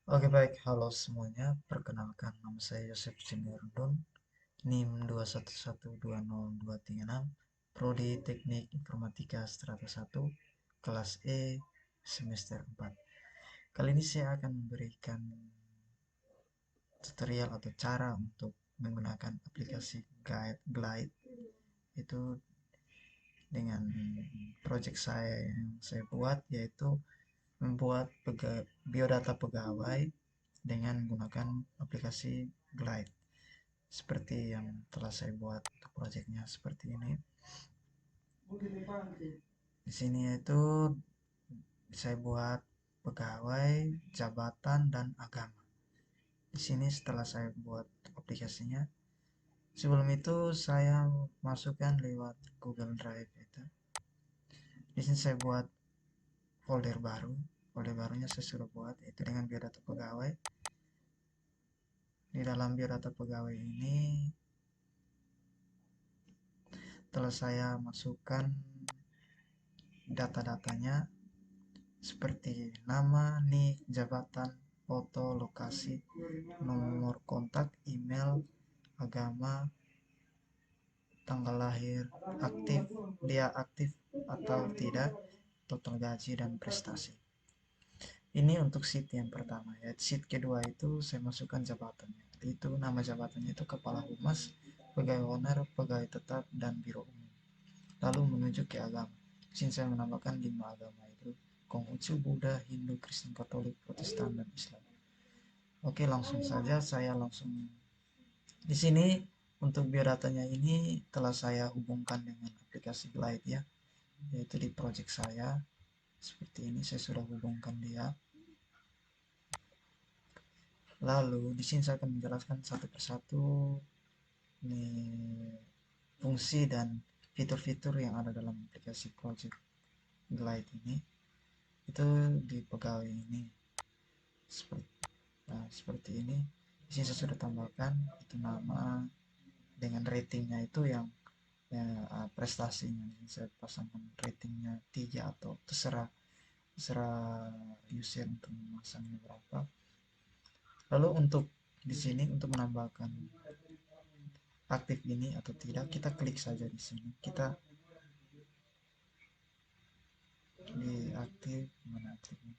Oke baik, halo semuanya. Perkenalkan nama saya Yosef Simerudun, NIM 2112026, Prodi Teknik Informatika Strata 1, kelas E, semester 4. Kali ini saya akan memberikan tutorial atau cara untuk menggunakan aplikasi Glide itu dengan project saya yang saya buat, yaitu membuat biodata pegawai dengan menggunakan aplikasi Glide seperti yang telah saya buat untuk proyeknya seperti ini. Di sini itu saya buat pegawai, jabatan, dan agama. Di sini setelah saya buat aplikasinya, sebelum itu saya masukkan lewat Google Drive itu. Di sini saya buat folder baru. Folder barunya saya sudah buat itu dengan biodata pegawai. Di dalam biodata pegawai ini telah saya masukkan data-datanya seperti nama, nik, jabatan, foto, lokasi, nomor kontak, email, agama, tanggal lahir, aktif, dia aktif atau tidak, total gaji, dan prestasi. Ini untuk sheet yang pertama ya. Sheet kedua itu saya masukkan jabatannya. Itu nama jabatannya itu kepala humas, pegawai honorer, pegawai tetap, dan biro umum. Lalu menuju ke agama. Di sini saya menambahkan 5 agama itu Konghucu, Buddha, Hindu, Kristen, Katolik, Protestan, dan Islam. Oke, langsung saja saya langsung di sini untuk biodatanya ini telah saya hubungkan dengan aplikasi Glide ya, yaitu di project saya. Seperti ini saya sudah hubungkan dia. Lalu di sini saya akan menjelaskan satu persatu ini fungsi dan fitur-fitur yang ada dalam aplikasi project Glide ini. Itu di pegawai ini seperti, seperti ini. Di sini saya sudah tambahkan itu nama dengan ratingnya itu yang ya, prestasinya. Saya pasangkan ratingnya 3 atau terserah terserah user untuk memasangnya berapa. Lalu untuk di sini untuk menambahkan aktif ini atau tidak, kita klik saja di sini. Kita di aktif mana aktifnya?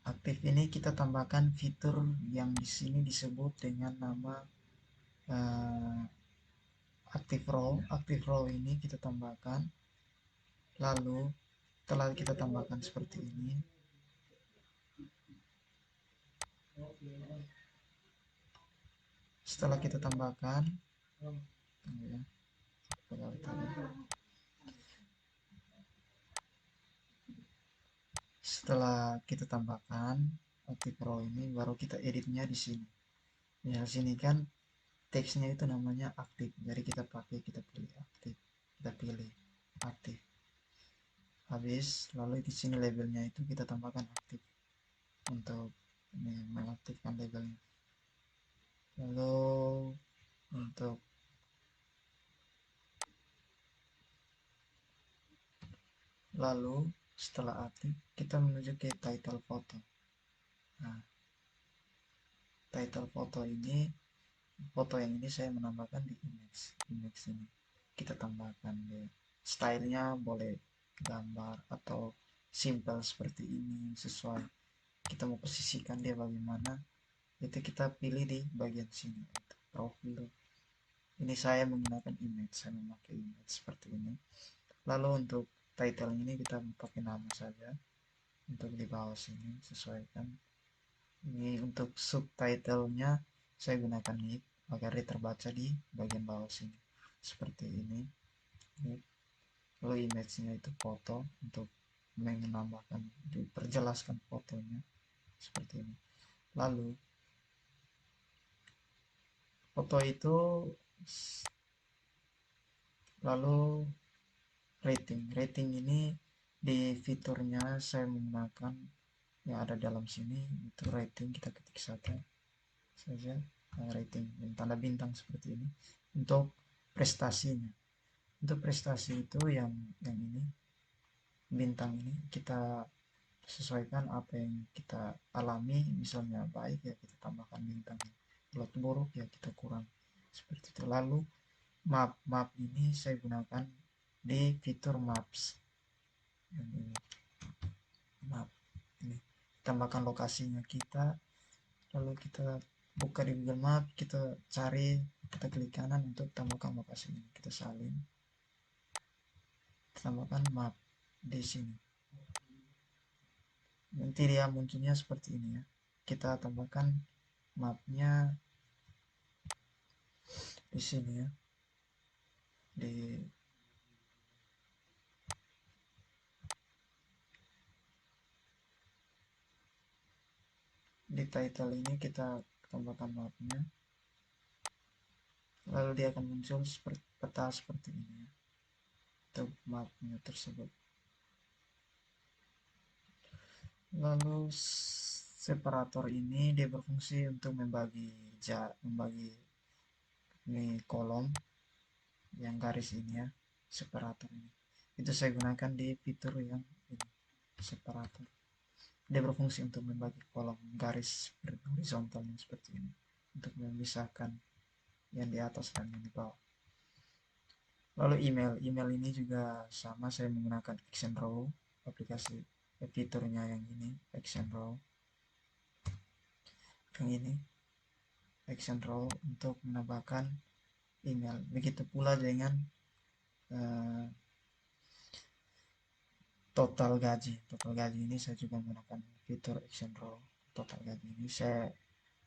Aktif ini kita tambahkan fitur yang di sini disebut dengan nama uh, active role ini kita tambahkan. Lalu setelah kita tambahkan seperti ini, setelah kita tambahkan ya, setelah kita tambahkan active role ini, baru kita editnya di sini. Ya, sini kan teksnya itu namanya aktif, jadi kita pilih aktif, kita pilih aktif. Habis lalu di sini labelnya itu kita tambahkan aktif untuk ini, mengaktifkan labelnya. Lalu untuk lalu setelah aktif kita menuju ke title foto. Nah, title foto ini, foto yang ini saya menambahkan di image ini kita tambahkan di stylenya, boleh gambar atau simple seperti ini, sesuai kita mau posisikan dia bagaimana, itu kita pilih di bagian sini untuk profil. Ini saya menggunakan image, saya memakai image seperti ini. Lalu untuk title ini kita pakai nama saja. Untuk di bawah sini sesuaikan. Ini untuk subtitlenya saya gunakan nick agar dia terbaca di bagian bawah sini seperti ini. Lalu image-nya itu foto untuk menambahkan, diperjelaskan fotonya seperti ini. Lalu foto itu, lalu rating ini di fiturnya saya menggunakan yang ada dalam sini itu rating, kita ketik saja rating dan tanda bintang seperti ini. Untuk prestasinya, untuk prestasi itu yang ini bintang ini kita sesuaikan apa yang kita alami. Misalnya baik ya kita tambahkan bintang, kalau buruk ya kita kurang, seperti itu. Lalu map ini saya gunakan di fitur maps yang ini. Map ini tambahkan lokasinya kita, lalu kita buka di Google Map, kita cari, kita klik kanan untuk tambahkan lokasi ini, kita salin, tambahkan map di sini. Nanti dia munculnya seperti ini ya. Kita tambahkan mapnya di sini ya, di title ini kita tambahkan mapnya, lalu dia akan muncul seperti peta seperti ini ya, untuk mapnya tersebut. Lalu separator ini dia berfungsi untuk membagi ini kolom yang garis ini ya, separator ini. Itu saya gunakan di fitur yang ini, separator. Dia berfungsi untuk membagi kolom garis horizontalnya seperti ini, untuk memisahkan yang di atas dan yang di bawah. Lalu email ini juga sama, saya menggunakan Action Row, aplikasi fiturnya yang ini, Action Row yang ini, Action Row untuk menambahkan email. Begitu pula dengan total gaji ini saya juga menggunakan fitur Action Row. Total gaji ini saya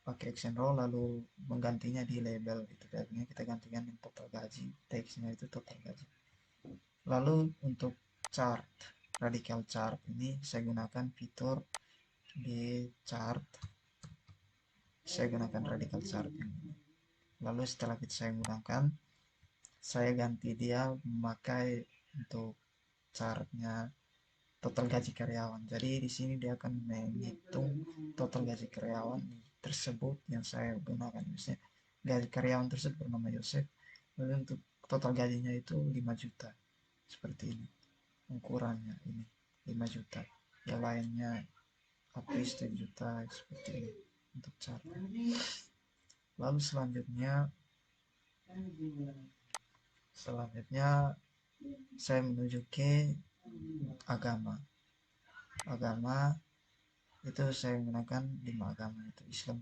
pakai Action Row, lalu menggantinya di label itu, artinya kita gantikan di total gaji, teksnya itu total gaji. Lalu untuk chart, radical chart ini saya gunakan fitur di chart, saya gunakan radical chart ini. Lalu setelah saya gunakan, saya ganti dia memakai untuk chartnya total gaji karyawan. Jadi di sini dia akan menghitung total gaji karyawan tersebut yang saya gunakan. Misalnya gaji karyawan tersebut bernama Yosef, lalu untuk total gajinya itu 5 juta. Seperti ini. Ukurannya ini 5 juta. Yang lainnya habis 7 juta, seperti ini untuk chart. Lalu selanjutnya saya menuju ke agama itu saya menggunakan 5 agama, itu Islam,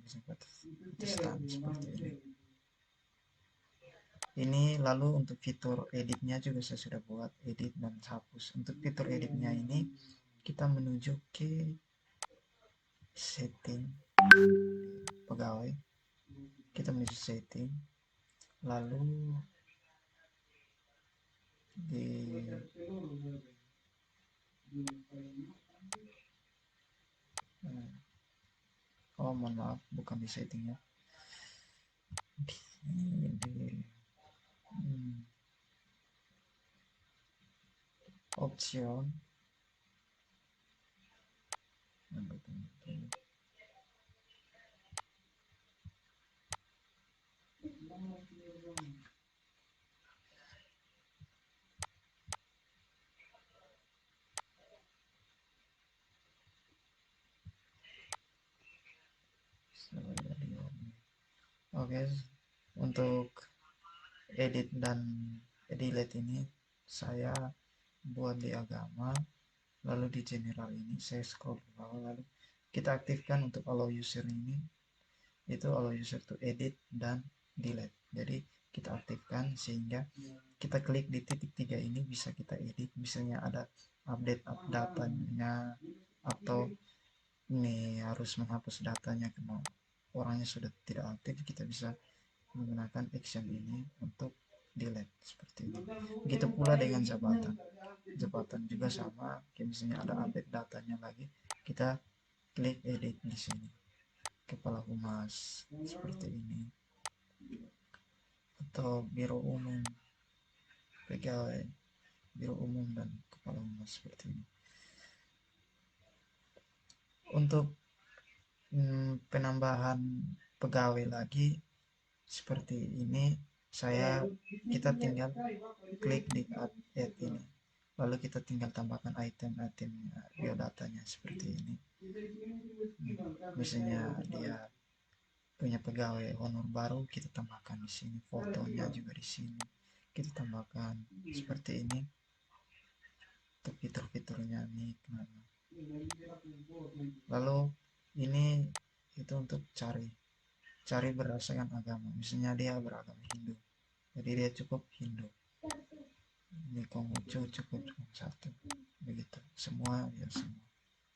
Kristen, seperti ini. Lalu untuk fitur editnya juga saya sudah buat, edit dan hapus. Untuk fitur editnya ini kita menuju ke setting pegawai, kita menuju setting, lalu di mohon maaf, bukan di settingnya, di option Oke, untuk edit dan delete ini saya buat di agama, lalu di general ini saya scroll ke bawah, lalu kita aktifkan untuk allow user ini, itu allow user to edit dan delete. Jadi kita aktifkan sehingga kita klik di titik 3 ini bisa kita edit, misalnya ada update datanya atau ini harus menghapus datanya karena orangnya sudah tidak aktif, kita bisa menggunakan action ini untuk delete seperti ini. Begitu pula dengan jabatan juga sama, misalnya ada update datanya lagi, kita klik edit di sini, kepala humas seperti ini, atau biro umum, pegawai biro umum dan kepala humas seperti ini. Untuk penambahan pegawai lagi seperti ini, kita tinggal klik di add ini, lalu kita tinggal tambahkan item-itemnya, biodatanya seperti ini. Misalnya dia punya pegawai honor baru, kita tambahkan di sini, fotonya juga di sini kita tambahkan seperti ini. Untuk fitur-fiturnya nih, lalu ini itu untuk cari berdasarkan agama. Misalnya dia beragama Hindu, jadi dia cukup Hindu. Ini Konghucu cukup satu, begitu semua ya, semua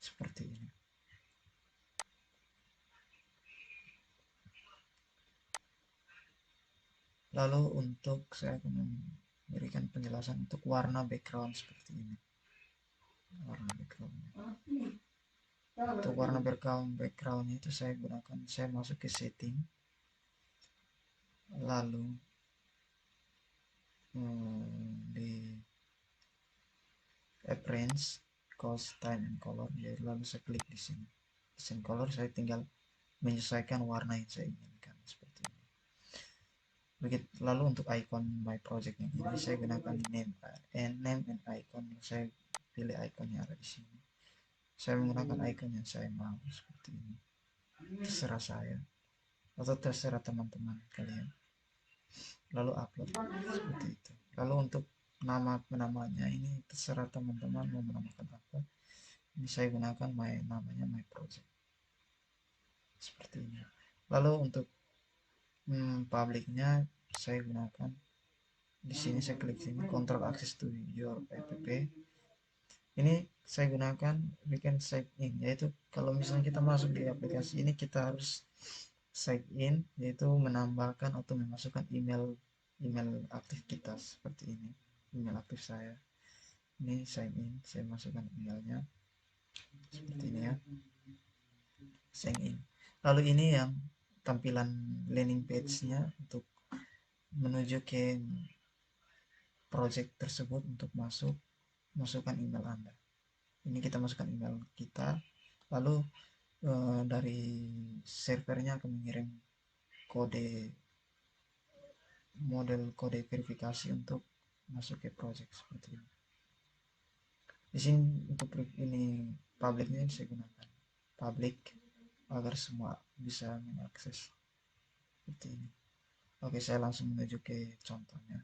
seperti ini. Lalu untuk saya akan memberikan penjelasan untuk warna background seperti ini. Warna backgroundnya, untuk warna backgroundnya itu saya masuk ke setting, lalu di appearance, cost, time and color, jadi lalu saya klik di sini design color, saya tinggal menyesuaikan warna yang saya inginkan seperti ini. Begitu. Lalu untuk icon my project yang ini saya gunakan name and icon, saya pilih icon yang ada di sini, saya menggunakan icon yang saya mau seperti ini, terserah saya atau terserah teman-teman kalian. Lalu upload seperti itu. Lalu untuk namanya ini terserah teman-teman mau menamakan apa. Ini saya gunakan namanya my project seperti ini. Lalu untuk publiknya saya gunakan di sini, saya klik sini control access to your app. Ini saya gunakan bikin sign in, yaitu kalau misalnya kita masuk di aplikasi ini kita harus sign in, yaitu menambahkan atau memasukkan email aktif kita seperti ini. Email aktif saya ini sign in, saya masukkan emailnya seperti ini ya, sign in. Lalu ini yang tampilan landing page-nya untuk menuju ke project tersebut. Untuk masukkan email Anda, ini kita masukkan email kita, lalu dari servernya akan mengirim model kode verifikasi untuk masuk ke project seperti ini. Di sini untuk ini publiknya saya gunakan public agar semua bisa mengakses seperti ini. Oke, saya langsung menuju ke contohnya.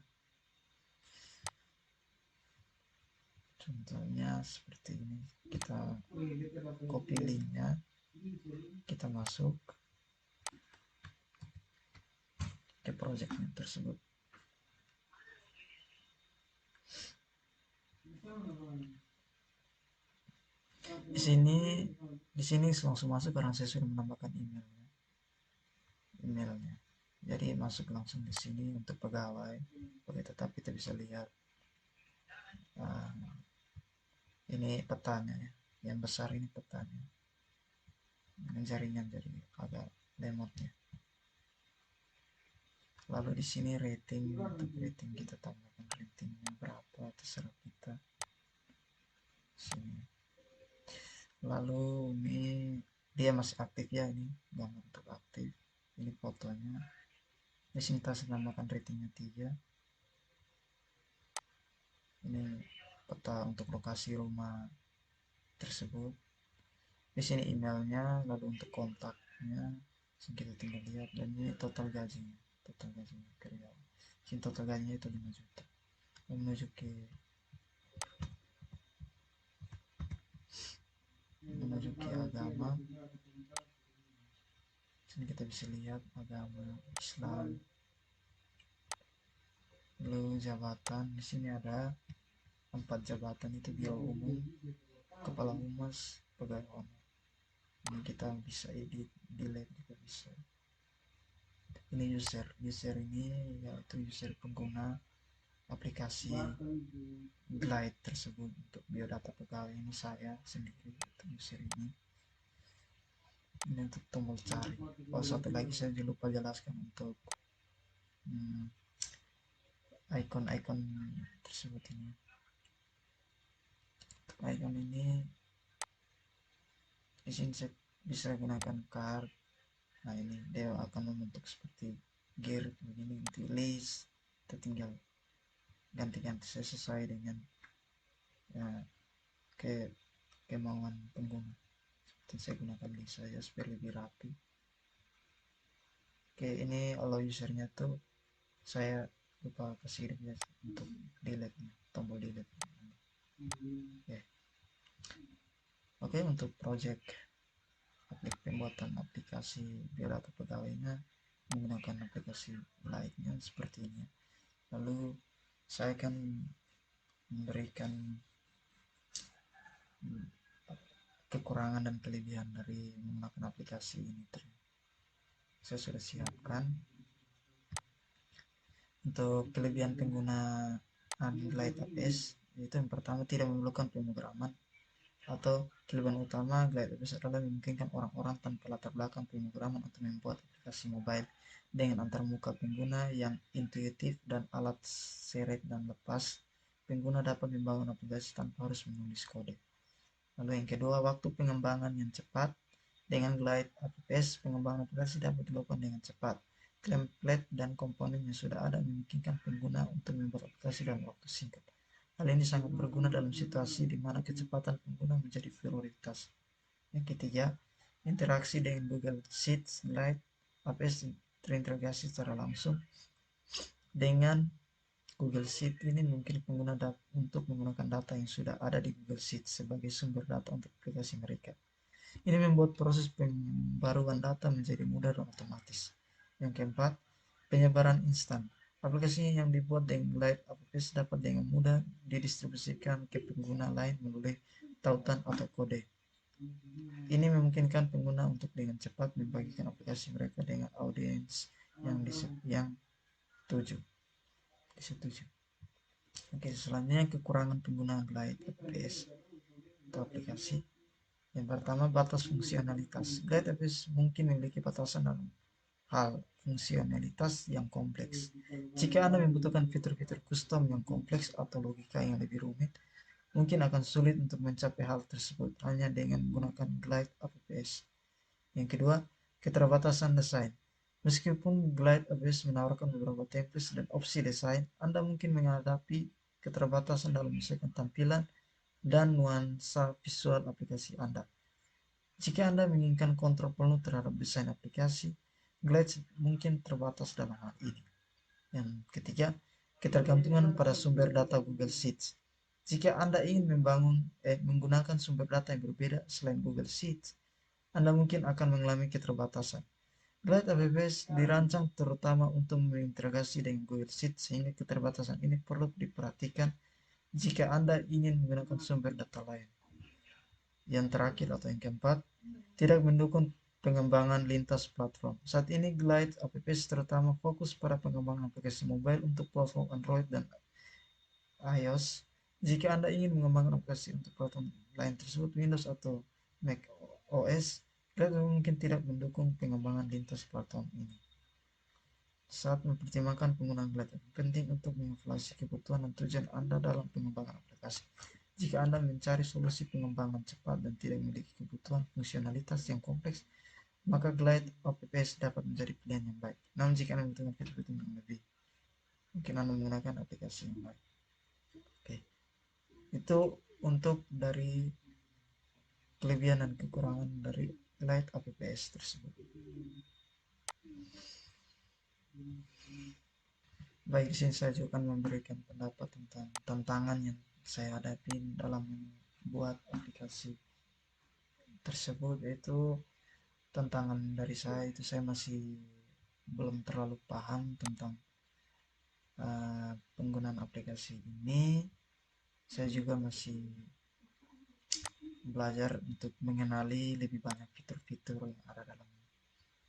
Contohnya seperti ini, kita copy linknya, kita masuk ke projectnya tersebut. Di sini langsung masuk karena saya sudah menambahkan emailnya. Jadi masuk langsung di sini untuk pegawai tetap kita bisa lihat ini petanya ya, yang besar ini petanya dengan jaringan, jadi agak lemotnya. Lalu di sini rating, untuk rating kita tambahkan ratingnya berapa, terserah kita sini. Lalu ini dia masih aktif ya, ini gambar untuk aktif, ini fotonya. Di sini kita tambahkan ratingnya 3. Ini peta untuk lokasi rumah tersebut. Di sini emailnya, lalu untuk kontaknya kita tinggal lihat, dan ini total gajinya karyawan. Sini total gajinya itu 5 juta. Menuju ke agama, sini kita bisa lihat agama Islam. Lalu jabatan, di sini ada 4 jabatan, itu biro umum, kepala humas, pegawai honor. Ini kita bisa edit, delete juga bisa. Ini user ini yaitu user pengguna aplikasi Glide tersebut. Untuk biodata pegawai ini saya sendiri, untuk user ini untuk tombol cari. Satu lagi saya lupa jelaskan untuk icon tersebut ini. Untuk icon ini di sini saya bisa gunakan card. Nah, ini dia akan membentuk seperti gear begini, untuk list kita tinggal ganti-ganti sesuai dengan ya, ke kemauan pengguna. Seperti saya gunakan link saja supaya lebih rapi. Oke, ini allow usernya tuh saya lupa kasih dia untuk delete, tombol delete. Oke. Oke, untuk project pembuatan aplikasi biar atau pegawainya menggunakan aplikasi lainnya seperti ini. Lalu saya akan memberikan kekurangan dan kelebihan dari menggunakan aplikasi ini. Saya sudah siapkan. Untuk kelebihan penggunaan Glide APS, yaitu yang pertama tidak memerlukan pemrograman, atau kelebihan utama Glide APS adalah memungkinkan orang-orang tanpa latar belakang pemrograman untuk membuat aplikasi mobile dengan antarmuka pengguna yang intuitif dan alat seret dan lepas. Pengguna dapat membangun aplikasi tanpa harus menulis kode. Lalu yang kedua, waktu pengembangan yang cepat. Dengan Glide APS, pengembangan aplikasi dapat dilakukan dengan cepat. Template dan komponen yang sudah ada memungkinkan pengguna untuk membuat aplikasi dalam waktu singkat. Hal ini sangat berguna dalam situasi di mana kecepatan pengguna menjadi prioritas. Yang ketiga, interaksi dengan Google Sheets. Glide APS terintegrasi secara langsung dengan Google Sheet. Ini mungkin pengguna untuk menggunakan data yang sudah ada di Google Sheet sebagai sumber data untuk aplikasi mereka. Ini membuat proses pembaruan data menjadi mudah dan otomatis. Yang keempat, penyebaran instan. Aplikasi yang dibuat dengan Glide APS dapat dengan mudah didistribusikan ke pengguna lain melalui tautan atau kode. Ini memungkinkan pengguna untuk dengan cepat membagikan aplikasi mereka dengan audiens yang disetujui. Oke, selanjutnya kekurangan penggunaan Glide APS atau aplikasi. Yang pertama, batas fungsionalitas. Glide APS mungkin memiliki batasan dalam hal fungsionalitas yang kompleks. Jika Anda membutuhkan fitur-fitur custom yang kompleks atau logika yang lebih rumit, mungkin akan sulit untuk mencapai hal tersebut hanya dengan menggunakan Glide APS. Yang kedua, keterbatasan desain. Meskipun Glide APS menawarkan beberapa templates dan opsi desain, Anda mungkin menghadapi keterbatasan dalam menyesuaikan tampilan dan nuansa visual aplikasi Anda. Jika Anda menginginkan kontrol penuh terhadap desain aplikasi, Glide mungkin terbatas dalam hal ini. Yang ketiga, ketergantungan pada sumber data Google Sheets. Jika Anda ingin menggunakan sumber data yang berbeda selain Google Sheets, Anda mungkin akan mengalami keterbatasan. Glide APS dirancang terutama untuk mengintegrasi dengan Google Sheets sehingga keterbatasan ini perlu diperhatikan jika Anda ingin menggunakan sumber data lain. Yang terakhir atau yang keempat, tidak mendukung pengembangan lintas platform. Saat ini Glide APS terutama fokus pada pengembangan aplikasi mobile untuk platform Android dan iOS. Jika Anda ingin mengembangkan aplikasi untuk platform lain tersebut, Windows atau Mac OS, Glide mungkin tidak mendukung pengembangan lintas platform ini. Saat mempertimbangkan penggunaan Glide, penting untuk mengevaluasi kebutuhan dan tujuan Anda dalam pengembangan aplikasi. Jika Anda mencari solusi pengembangan cepat dan tidak memiliki kebutuhan fungsionalitas yang kompleks, maka Glide APS dapat menjadi pilihan yang baik. Namun jika Anda membutuhkan fitur-fitur yang lebih, mungkin Anda menggunakan aplikasi yang baik. Oke, itu untuk dari kelebihan dan kekurangan dari Glide APS tersebut. Baik, di sini saya juga akan memberikan pendapat tentang tantangan yang saya hadapi dalam membuat aplikasi tersebut, yaitu tantangan dari saya itu saya masih belum terlalu paham tentang penggunaan aplikasi ini. Saya juga masih belajar untuk mengenali lebih banyak fitur-fitur yang ada dalam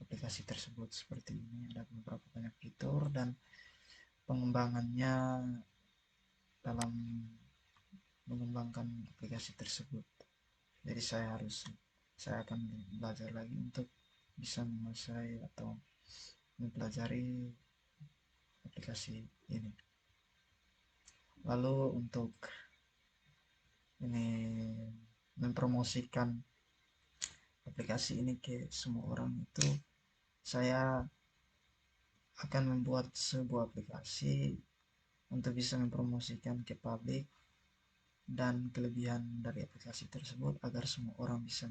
aplikasi tersebut. Seperti ini ada beberapa banyak fitur dan pengembangannya dalam mengembangkan aplikasi tersebut. Jadi saya akan belajar lagi untuk bisa menguasai atau mempelajari aplikasi ini. Lalu untuk ini mempromosikan aplikasi ini ke semua orang, itu saya akan membuat sebuah aplikasi untuk bisa mempromosikan ke publik dan kelebihan dari aplikasi tersebut agar semua orang bisa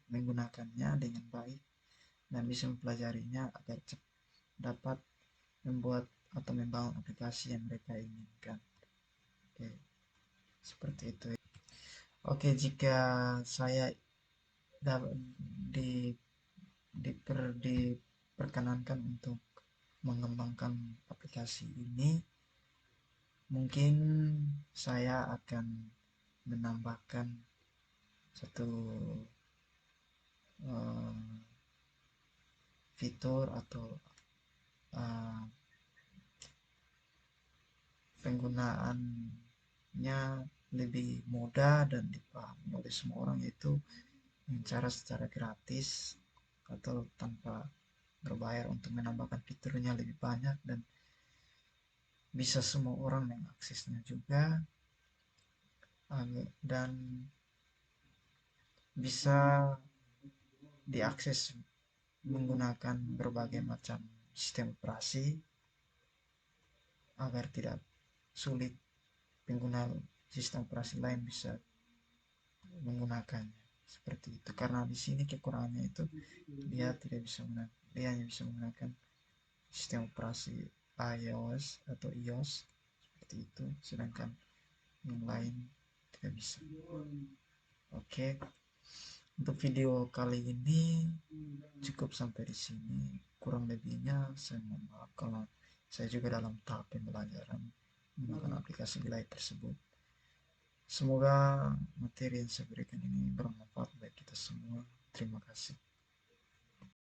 menggunakannya dengan baik dan bisa mempelajarinya agar dapat membuat atau membangun aplikasi yang mereka inginkan. Oke, seperti itu. Oke, jika saya di, diperkenankan untuk mengembangkan aplikasi ini, mungkin saya akan menambahkan satu fitur atau penggunaannya lebih mudah dan dipahami oleh semua orang, yaitu cara secara gratis atau tanpa berbayar untuk menambahkan fiturnya lebih banyak dan bisa semua orang mengaksesnya juga, dan bisa diakses menggunakan berbagai macam sistem operasi agar tidak sulit pengguna sistem operasi lain bisa menggunakannya. Seperti itu, karena di sini kekurangannya itu dia hanya bisa menggunakan sistem operasi iOS atau iOS seperti itu, sedangkan yang lain tidak bisa. Oke, untuk video kali ini cukup sampai di sini. Kurang lebihnya saya mohon maaf kalau saya juga dalam tahap pembelajaran menggunakan aplikasi Delay tersebut. Semoga materi yang saya berikan ini bermanfaat bagi kita semua. Terima kasih.